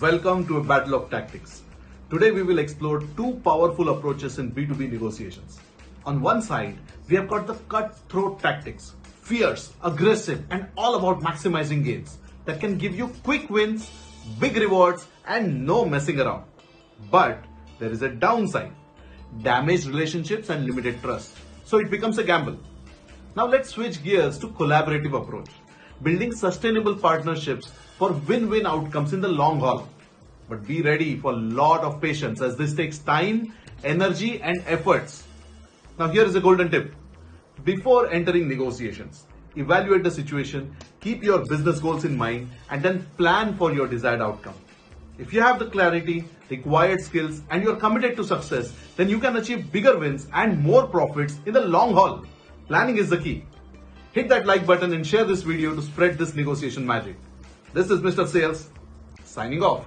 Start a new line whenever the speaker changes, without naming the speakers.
Welcome to a battle of tactics. Today we will explore two powerful approaches in B2B negotiations. On one side, we have got the cutthroat tactics, fierce, aggressive, and all about maximizing gains that can give you quick wins, big rewards, and no messing around. But there is a downside, damaged relationships and limited trust. So it becomes a gamble. Now let's switch gears to collaborative approach, building sustainable partnerships for win-win outcomes in the long haul. But be ready for a lot of patience as this takes time, energy and efforts. Now here is a golden tip. Before entering negotiations, evaluate the situation, keep your business goals in mind and then plan for your desired outcome. If you have the clarity, required skills and you are committed to success, then you can achieve bigger wins and more profits in the long haul. Planning is the key. Hit that like button and share this video to spread this negotiation magic. This is Mr. Sales signing off.